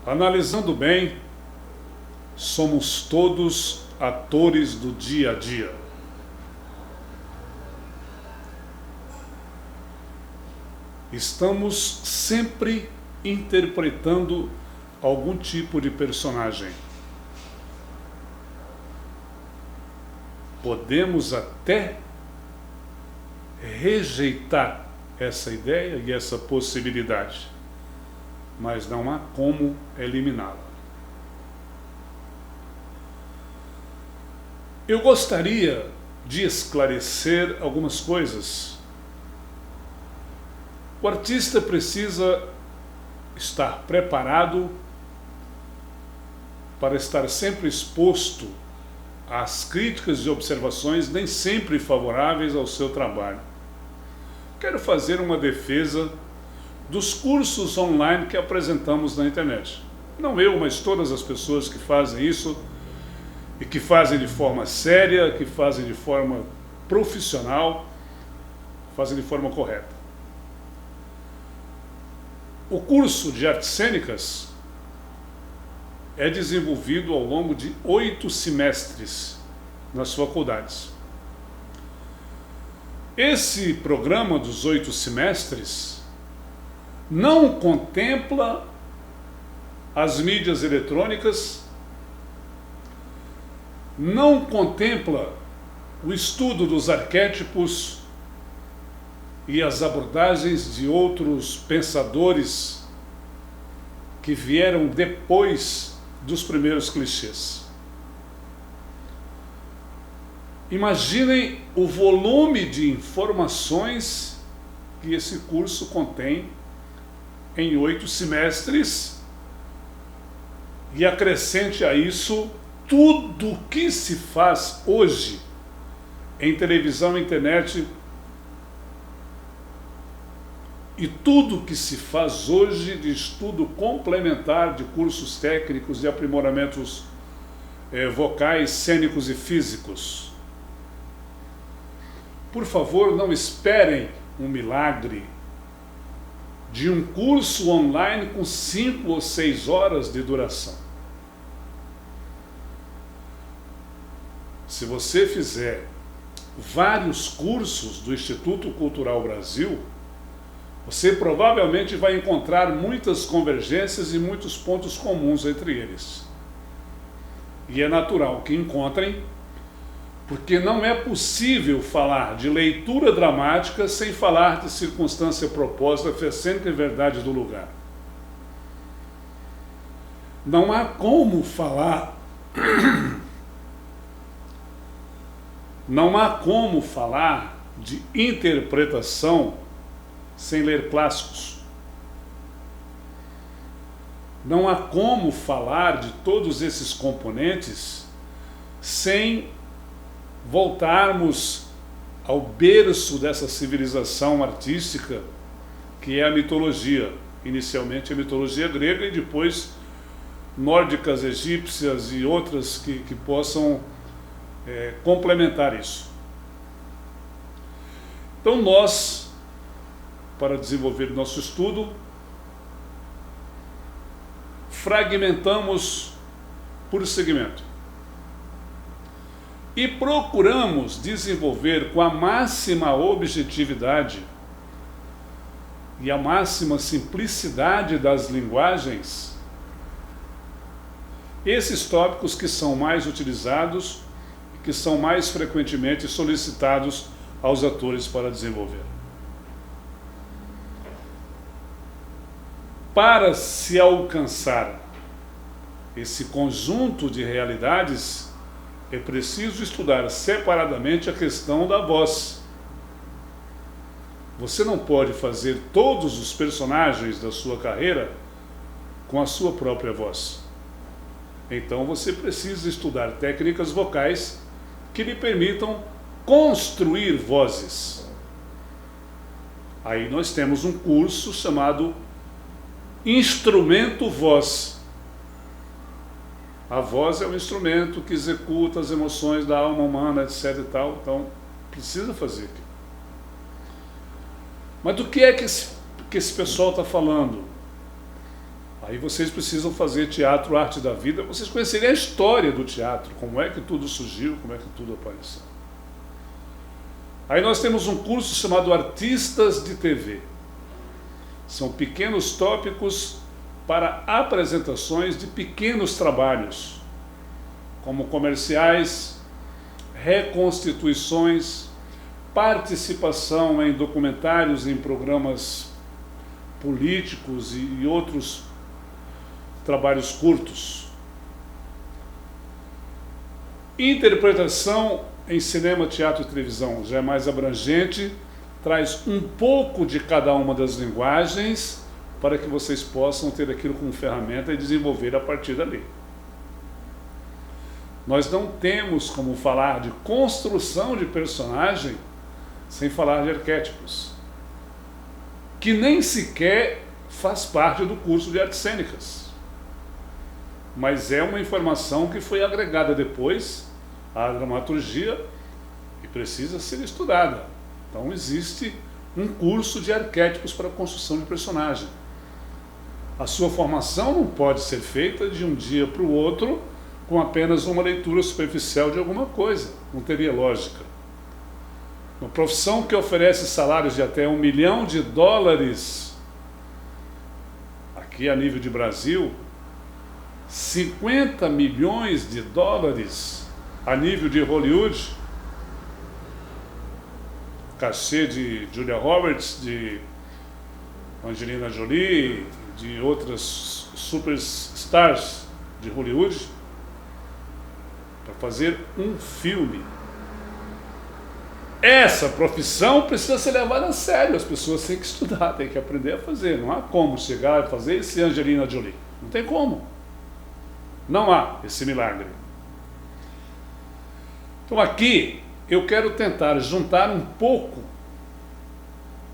Analisando bem, somos todos atores do dia a dia. Estamos sempre interpretando algum tipo de personagem. Podemos até rejeitar essa ideia e essa possibilidade, mas não há como eliminá-la. Eu gostaria de esclarecer algumas coisas. O artista precisa estar preparado para estar sempre exposto às críticas e observações nem sempre favoráveis ao seu trabalho. Quero fazer uma defesa dos cursos online que apresentamos na internet. Não eu, mas todas as pessoas que fazem isso e que fazem de forma séria, que fazem de forma profissional, fazem de forma correta. O curso de artes cênicas é desenvolvido ao longo de 8 semestres nas faculdades. Esse programa dos 8 semestres não contempla as mídias eletrônicas, não contempla o estudo dos arquétipos e as abordagens de outros pensadores que vieram depois dos primeiros clichês. Imaginem o volume de informações que esse curso contém em 8 semestres e acrescente a isso tudo o que se faz hoje em televisão e internet e tudo que se faz hoje de estudo complementar de cursos técnicos de aprimoramentos vocais, cênicos e físicos. Por favor, não esperem um milagre de um curso online com 5 ou 6 horas de duração. Se você fizer vários cursos do Instituto Cultural Brasil, você provavelmente vai encontrar muitas convergências e muitos pontos comuns entre eles. E é natural que encontrem, porque não é possível falar de leitura dramática sem falar de circunstância proposta, fecênica e verdade do lugar. Não há como falar... Não há como falar de interpretação sem ler clássicos. Não há como falar de todos esses componentes sem voltarmos ao berço dessa civilização artística, que é a mitologia. Inicialmente a mitologia grega e depois nórdicas, egípcias e outras que possam complementar isso. Então nós, para desenvolver nosso estudo, fragmentamos por segmento e procuramos desenvolver com a máxima objetividade e a máxima simplicidade das linguagens esses tópicos que são mais utilizados e que são mais frequentemente solicitados aos atores para desenvolver. Para se alcançar esse conjunto de realidades, é preciso estudar separadamente a questão da voz. Você não pode fazer todos os personagens da sua carreira com a sua própria voz. Então você precisa estudar técnicas vocais que lhe permitam construir vozes. Aí nós temos um curso chamado Instrumento Voz. A voz é um instrumento que executa as emoções da alma humana, etc. e tal. Então, precisa fazer. Mas do que é que esse pessoal está falando? Aí vocês precisam fazer teatro, arte da vida, vocês conhecerem a história do teatro, como é que tudo surgiu, como é que tudo apareceu. Aí nós temos um curso chamado Artistas de TV. São pequenos tópicos para apresentações de pequenos trabalhos, como comerciais, reconstituições, participação em documentários, em programas políticos e outros trabalhos curtos. Interpretação em cinema, teatro e televisão já é mais abrangente, traz um pouco de cada uma das linguagens para que vocês possam ter aquilo como ferramenta e desenvolver a partir dali. Nós não temos como falar de construção de personagem sem falar de arquétipos, que nem sequer faz parte do curso de artes cênicas, mas é uma informação que foi agregada depois à dramaturgia e precisa ser estudada. Então existe um curso de arquétipos para a construção de personagem. A sua formação não pode ser feita de um dia para o outro com apenas uma leitura superficial de alguma coisa, não teria lógica. Uma profissão que oferece salários de até $1 milhão, aqui a nível de Brasil, $50 milhões a nível de Hollywood, cachê de Julia Roberts, de Angelina Jolie, de outras superstars de Hollywood, para fazer um filme. Essa profissão precisa ser levada a sério, as pessoas têm que estudar, têm que aprender a fazer. Não há como chegar a fazer esse Angelina Jolie, não tem como. Não há esse milagre. Então aqui eu quero tentar juntar um pouco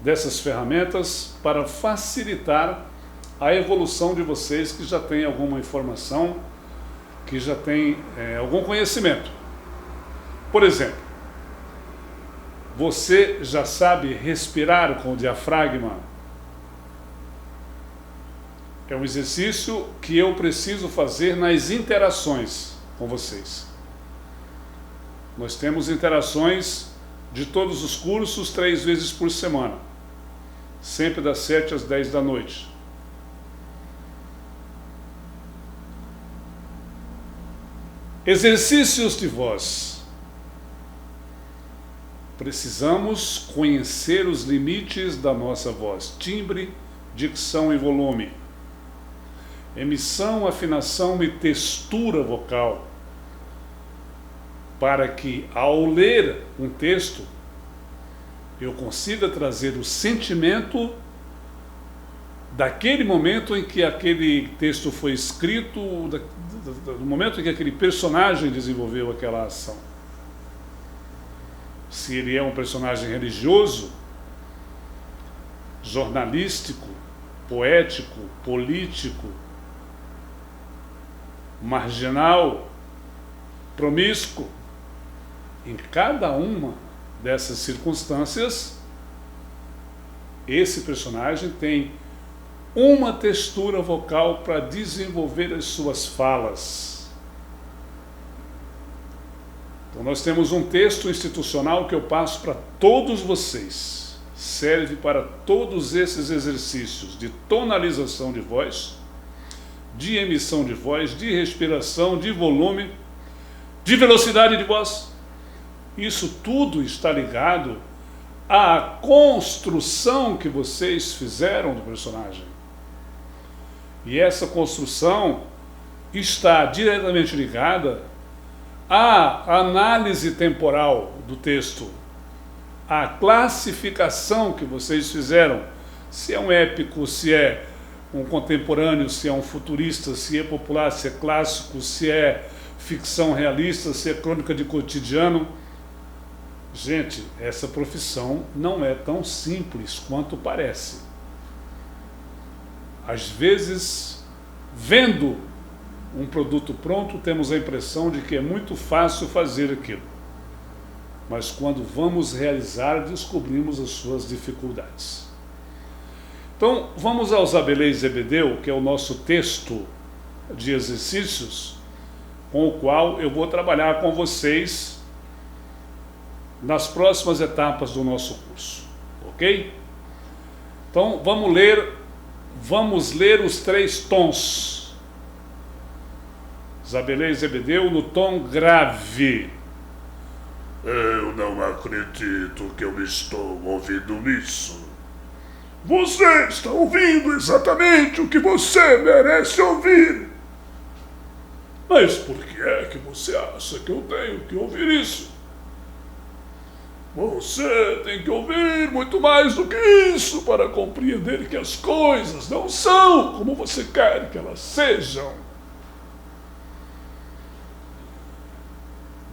dessas ferramentas para facilitar a evolução de vocês que já têm alguma informação, que já têm algum conhecimento. Por exemplo, você já sabe respirar com o diafragma? É um exercício que eu preciso fazer nas interações com vocês. Nós temos interações de todos os cursos 3 vezes por semana, sempre das 7 às 10 da noite. Exercícios de voz. Precisamos conhecer os limites da nossa voz, timbre, dicção e volume, emissão, afinação e textura vocal, para que, ao ler um texto, eu consiga trazer o sentimento daquele momento em que aquele texto foi escrito, do momento em que aquele personagem desenvolveu aquela ação. Se ele é um personagem religioso, jornalístico, poético, político, marginal, promíscuo, em cada uma dessas circunstâncias, esse personagem tem uma textura vocal para desenvolver as suas falas. Então nós temos um texto institucional que eu passo para todos vocês. Serve para todos esses exercícios de tonalização de voz, de emissão de voz, de respiração, de volume, de velocidade de voz. Isso tudo está ligado à construção que vocês fizeram do personagem. E essa construção está diretamente ligada à análise temporal do texto, à classificação que vocês fizeram, se é um épico, se é um contemporâneo, se é um futurista, se é popular, se é clássico, se é ficção realista, se é crônica de cotidiano. Gente, essa profissão não é tão simples quanto parece. Às vezes, vendo um produto pronto, temos a impressão de que é muito fácil fazer aquilo. Mas quando vamos realizar, descobrimos as suas dificuldades. Então, vamos ao Zabelê e Zebedeu, que é o nosso texto de exercícios, com o qual eu vou trabalhar com vocês nas próximas etapas do nosso curso, ok? Então, vamos ler os 3 tons. Zabelê e Zebedeu no tom grave. Eu não acredito que eu estou ouvindo isso. Você está ouvindo exatamente o que você merece ouvir. Mas por que é que você acha que eu tenho que ouvir isso? Você tem que ouvir muito mais do que isso para compreender que as coisas não são como você quer que elas sejam.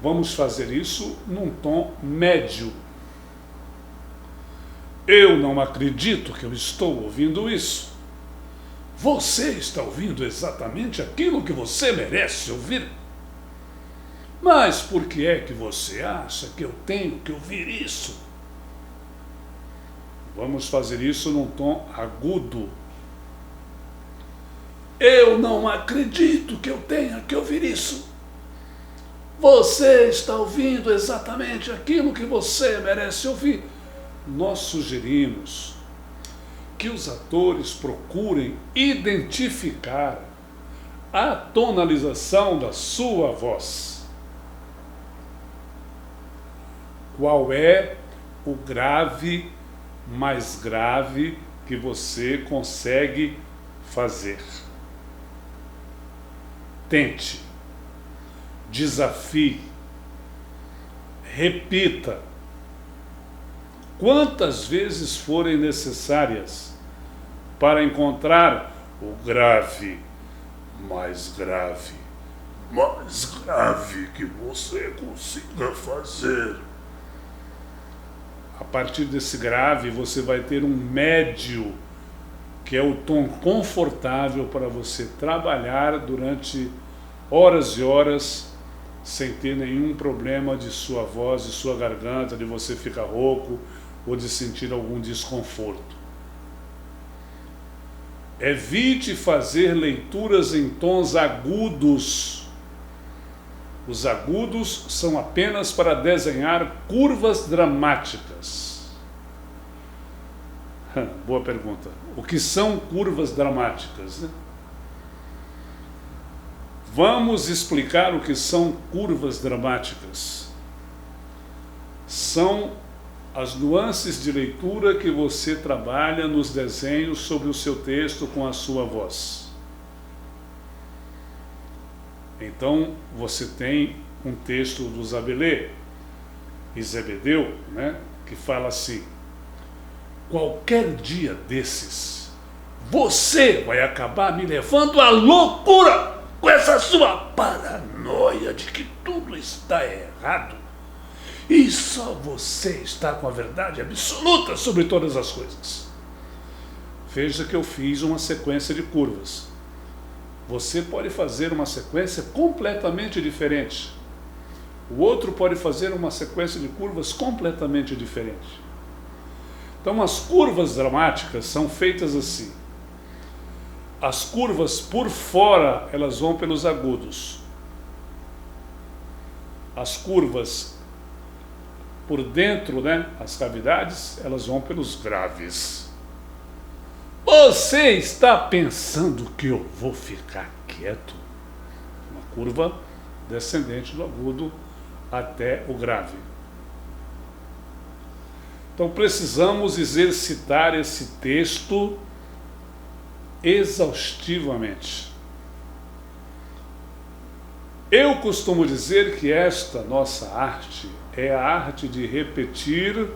Vamos fazer isso num tom médio. Eu não acredito que eu estou ouvindo isso. Você está ouvindo exatamente aquilo que você merece ouvir. Mas por que é que você acha que eu tenho que ouvir isso? Vamos fazer isso num tom agudo. Eu não acredito que eu tenha que ouvir isso. Você está ouvindo exatamente aquilo que você merece ouvir. Nós sugerimos que os atores procurem identificar a tonalização da sua voz. Qual é o grave mais grave que você consegue fazer? Tente, desafie, repita. Quantas vezes forem necessárias para encontrar o grave, mais grave que você consiga fazer. A partir desse grave, você vai ter um médio, que é o tom confortável para você trabalhar durante horas e horas, sem ter nenhum problema de sua voz, de sua garganta, de você ficar rouco, ou de sentir algum desconforto. Evite fazer leituras em tons agudos. Os agudos são apenas para desenhar curvas dramáticas. Boa pergunta. O que são curvas dramáticas, né? Vamos explicar o que são curvas dramáticas. São as nuances de leitura que você trabalha nos desenhos sobre o seu texto com a sua voz. Então, você tem um texto do Zabelê e Zebedeu, né, que fala assim: qualquer dia desses, você vai acabar me levando à loucura com essa sua paranoia de que tudo está errado. E só você está com a verdade absoluta sobre todas as coisas. Veja que eu fiz uma sequência de curvas. Você pode fazer uma sequência completamente diferente. O outro pode fazer uma sequência de curvas completamente diferente. Então, as curvas dramáticas são feitas assim. As curvas por fora, elas vão pelos agudos. As curvas por dentro, né, as cavidades, elas vão pelos graves. Você está pensando que eu vou ficar quieto? Uma curva descendente do agudo até o grave. Então precisamos exercitar esse texto exaustivamente. Eu costumo dizer que esta nossa arte é a arte de repetir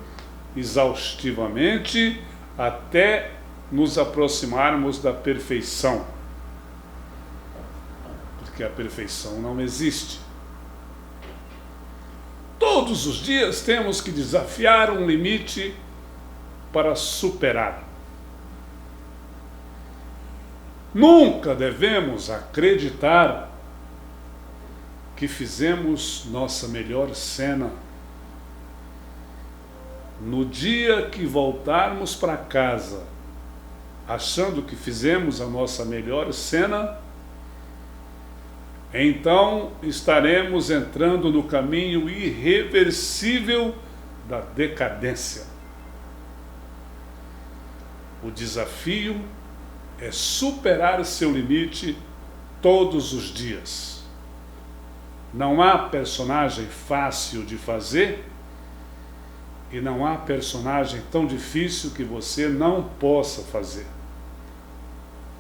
exaustivamente até nos aproximarmos da perfeição. Porque a perfeição não existe. Todos os dias temos que desafiar um limite para superar. Nunca devemos acreditar que fizemos nossa melhor cena. No dia que voltarmos para casa achando que fizemos a nossa melhor cena, então estaremos entrando no caminho irreversível da decadência. O desafio é superar seu limite todos os dias. Não há personagem fácil de fazer e não há personagem tão difícil que você não possa fazer.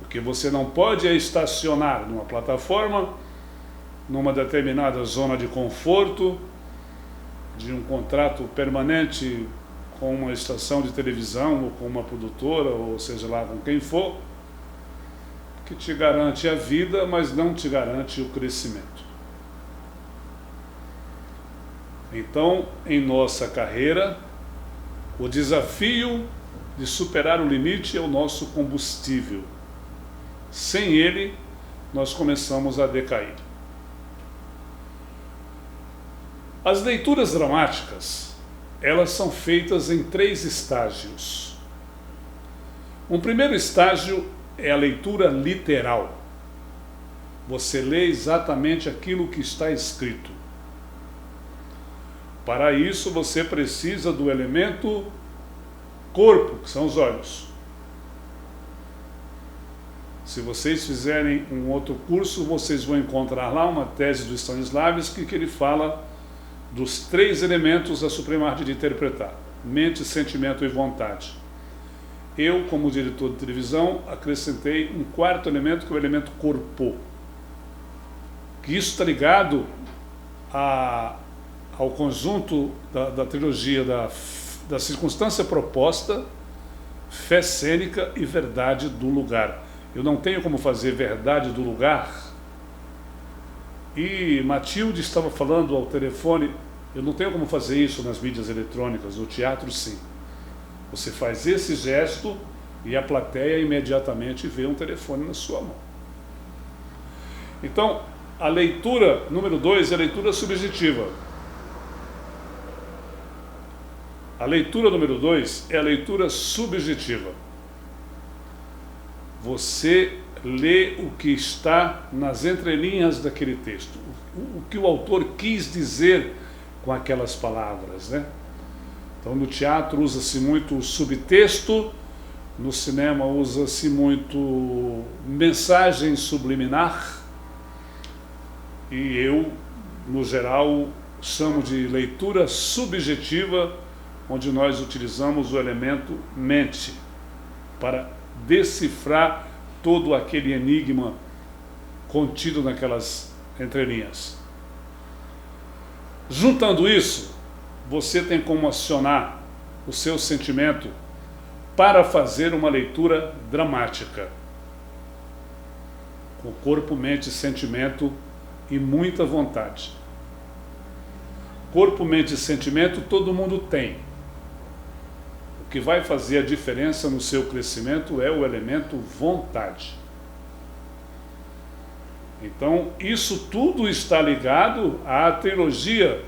O que você não pode é estacionar numa plataforma, numa determinada zona de conforto, de um contrato permanente com uma estação de televisão ou com uma produtora, ou seja lá com quem for, que te garante a vida, mas não te garante o crescimento. Então, em nossa carreira, o desafio de superar o limite é o nosso combustível. Sem ele, nós começamos a decair. As leituras dramáticas, elas são feitas em 3 estágios. Um primeiro estágio é a leitura literal. Você lê exatamente aquilo que está escrito. Para isso, você precisa do elemento corpo, que são os olhos. Se vocês fizerem um outro curso, vocês vão encontrar lá uma tese do Stanislavski que ele fala dos 3 elementos da suprema arte de interpretar: mente, sentimento e vontade. Eu, como diretor de televisão, acrescentei um 4º elemento, que é o elemento corpo. Que isso está ligado ao conjunto da trilogia da circunstância proposta, fé cênica e verdade do lugar. Eu não tenho como fazer verdade do lugar. E Matilde estava falando ao telefone, eu não tenho como fazer isso nas mídias eletrônicas, no teatro sim. Você faz esse gesto e a plateia imediatamente vê um telefone na sua mão. Então, a leitura número 2 é a leitura subjetiva. A leitura número 2 é a leitura subjetiva. Você lê o que está nas entrelinhas daquele texto, o que o autor quis dizer com aquelas palavras, né? Então, no teatro usa-se muito o subtexto, no cinema usa-se muito mensagem subliminar, e eu, no geral, chamo de leitura subjetiva, onde nós utilizamos o elemento mente para decifrar todo aquele enigma contido naquelas entrelinhas. Juntando isso, você tem como acionar o seu sentimento para fazer uma leitura dramática, com corpo, mente, sentimento e muita vontade. Corpo, mente e sentimento todo mundo tem. O que vai fazer a diferença no seu crescimento é o elemento vontade. Então, isso tudo está ligado à trilogia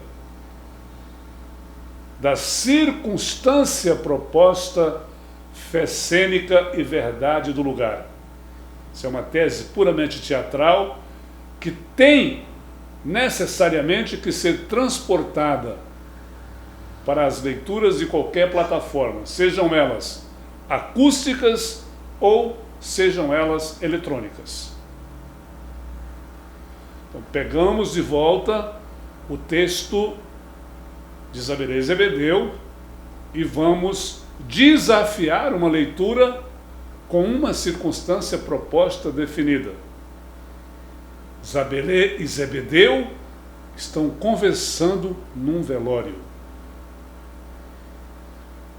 da circunstância proposta, fé cênica e verdade do lugar. Isso é uma tese puramente teatral que tem necessariamente que ser transportada para as leituras de qualquer plataforma, sejam elas acústicas ou sejam elas eletrônicas. Então, pegamos de volta o texto de Zabelê Zebedeu e vamos desafiar uma leitura com uma circunstância proposta definida. Zabelê e Zebedeu estão conversando num velório.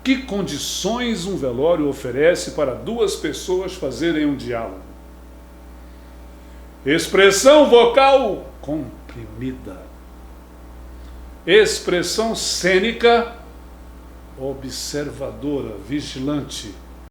Que condições um velório oferece para 2 pessoas fazerem um diálogo? Expressão vocal comprimida. Expressão cênica observadora, vigilante.